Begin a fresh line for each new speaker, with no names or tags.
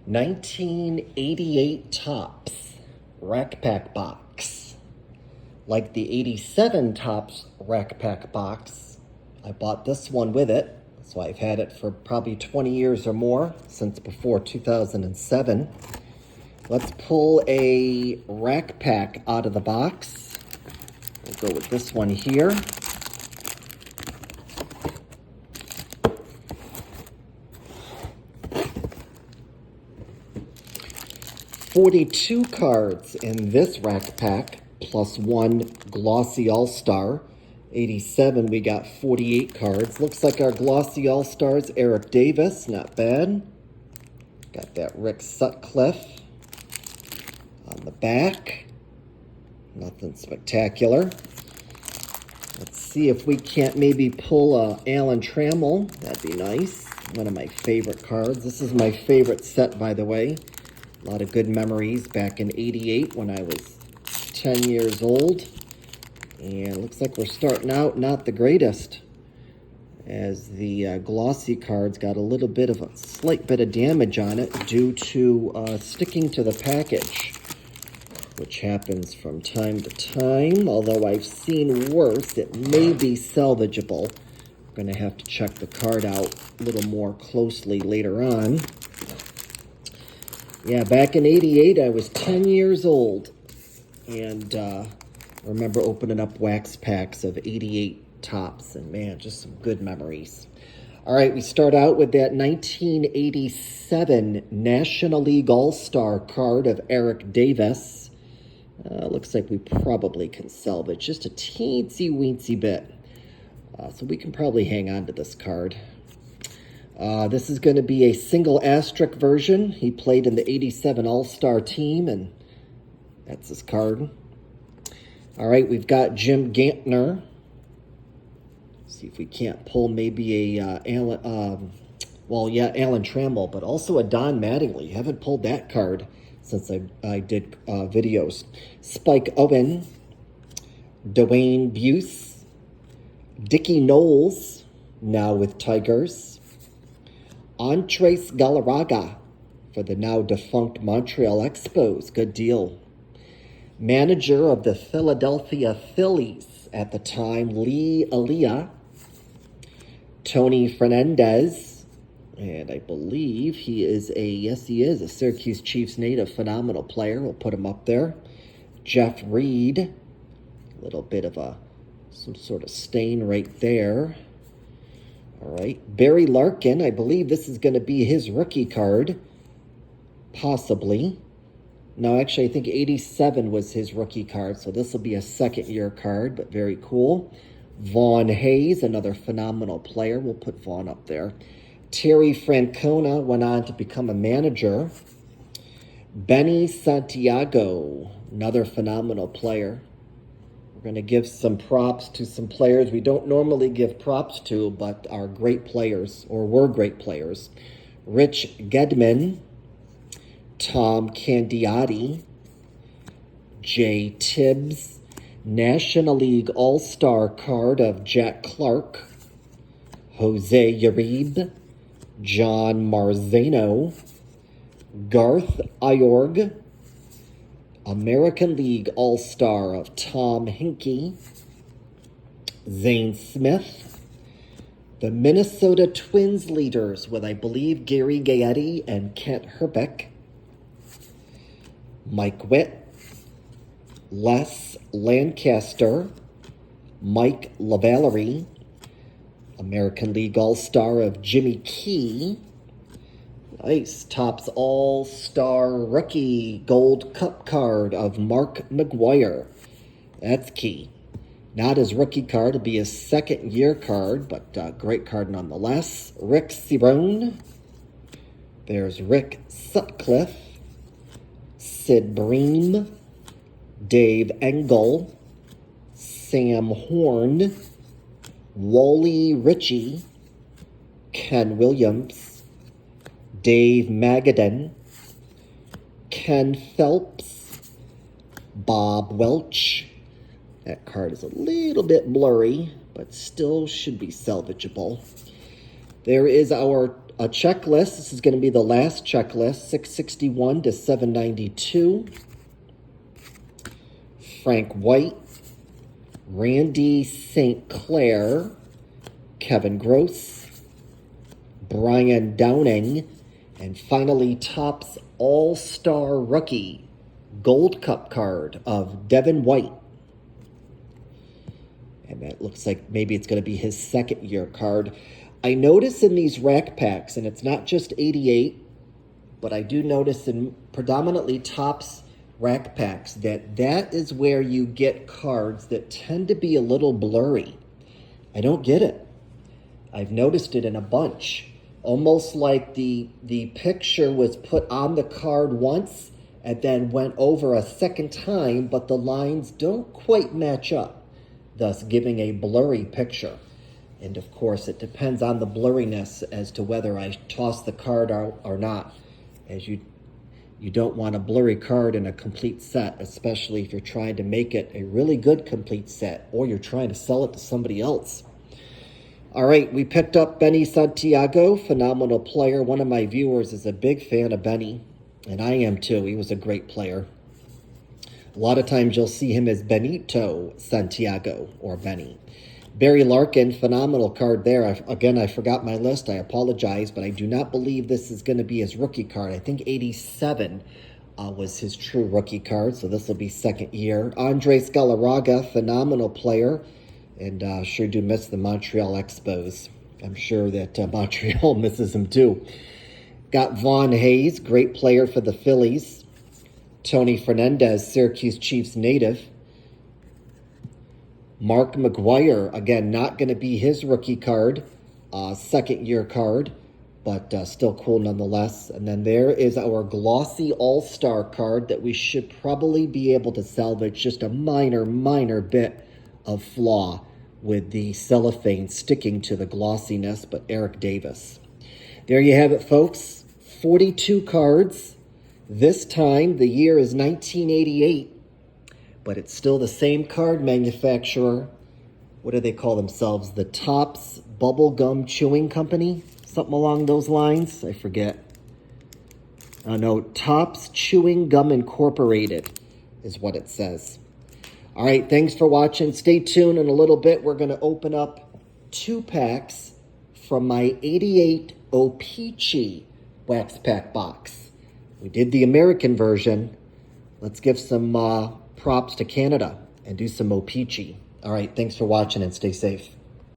1988 Topps Rack Pack Box. Like the 87 Topps Rack Pack Box, I bought this one with it. So I've had it for probably 20 years or more, since before 2007. Let's pull a Rack Pack out of the box. We'll go with this one here. $42 cards in this Rack Pack, plus one Glossy All-Star. 87, we got 48 cards. Looks like our Glossy All-Stars, Eric Davis, not bad. Got that Rick Sutcliffe on the back. Nothing spectacular. Let's see if we can't maybe pull a Alan Trammell. That'd be nice. One of my favorite cards. This is my favorite set, by the way. A lot of good memories back in 88 when I was 10 years old. And looks like we're starting out not the greatest, as the glossy cards got a little bit of a slight bit of damage on it due to sticking to the package, which happens from time to time. Although I've seen worse, it may be salvageable. I'm going to have to check the card out a little more closely later on. Yeah, back in 88, I was 10 years old, and I remember opening up wax packs of 88 Topps, and man, just some good memories. All right, we start out with that 1987 National League All-Star card of Eric Davis. Looks like we probably can salvage just a teensy-weensy bit. So we can probably hang on to this card. This is going to be a single asterisk version. He played in the 87 All-Star team, and that's his card. All right, we've got Jim Gantner. See if we can't pull maybe a Alan Trammell, but also a Don Mattingly. Haven't pulled that card since I did videos. Spike Owen, Dwayne Buse, Dickie Knowles, now with Tigers. Andres Galarraga for the now defunct Montreal Expos. Good deal. Manager of the Philadelphia Phillies at the time, Lee Elia. Tony Fernandez. And I believe he is a Syracuse Chiefs native. Phenomenal player. We'll put him up there. Jeff Reed. A little bit of some sort of stain right there. All right, Barry Larkin, I believe this is going to be his rookie card, possibly. No, actually, I think 87 was his rookie card, so this will be a second-year card, but very cool. Vaughn Hayes, another phenomenal player. We'll put Vaughn up there. Terry Francona went on to become a manager. Benny Santiago, another phenomenal player. We're going to give some props to some players we don't normally give props to, but are great players, or were great players. Rich Gedman, Tom Candiotti, Jay Tibbs, National League All-Star card of Jack Clark, Jose Uribe, John Marzano, Garth Iorg, American League All-Star of Tom Hinkie, Zane Smith, the Minnesota Twins leaders with, I believe, Gary Gaetti and Kent Hrbek, Mike Witt, Les Lancaster, Mike LaVallerie, American League All-Star of Jimmy Key. Nice. Topps All-Star Rookie Gold Cup card of Mark McGwire. That's key. Not his rookie card. It'll be his second-year card, but great card nonetheless. Rick Cerone. There's Rick Sutcliffe. Sid Bream. Dave Engel. Sam Horn. Wally Ritchie. Ken Williams. Dave Magadan, Ken Phelps, Bob Welch. That card is a little bit blurry, but still should be salvageable. There is our a checklist. This is going to be the last checklist, 661 to 792. Frank White, Randy St. Clair, Kevin Gross, Brian Downing, and finally Topps All-Star Rookie Gold Cup card of Devin White. And that looks like maybe it's going to be his second year card. I notice in these rack packs, and it's not just 88, but I do notice in predominantly Topps rack packs that is where you get cards that tend to be a little blurry. I don't get it. I've noticed it in a bunch. Almost like the picture was put on the card once and then went over a second time, but the lines don't quite match up, thus giving a blurry picture. And of course, it depends on the blurriness as to whether I toss the card out or not, as you don't want a blurry card in a complete set, especially if you're trying to make it a really good complete set or you're trying to sell it to somebody else. All right, we picked up Benny Santiago, phenomenal player. One of my viewers is a big fan of Benny, and I am too. He was a great player. A lot of times you'll see him as Benito Santiago or Benny. Barry Larkin, phenomenal card there. Again, I forgot my list. I apologize, but I do not believe this is going to be his rookie card. I think 87 was his true rookie card, so this will be second year. Andres Galarraga, phenomenal player, and sure do miss the Montreal Expos. I'm sure that Montreal misses him too. Got Vaughn Hayes, great player for the Phillies. Tony Fernandez, Syracuse Chiefs native. Mark McGuire, again, not going to be his rookie card, second year card, but still cool nonetheless. And then there is our glossy all-star card that we should probably be able to salvage. Just a minor bit of flaw with the cellophane sticking to the glossiness, but Eric Davis. There you have it, folks. 42 cards. This time, the year is 1988. But it's still the same card manufacturer. What do they call themselves? The Topps Bubblegum Chewing Company? Something along those lines? I forget. No, Topps Chewing Gum Incorporated is what it says. All right, thanks for watching. Stay tuned. In a little bit, we're going to open up 2 packs from my 88 O-Pee-Chee wax pack box. We did the American version. Let's give some props to Canada and do some O-Pee-Chee. All right, thanks for watching and stay safe.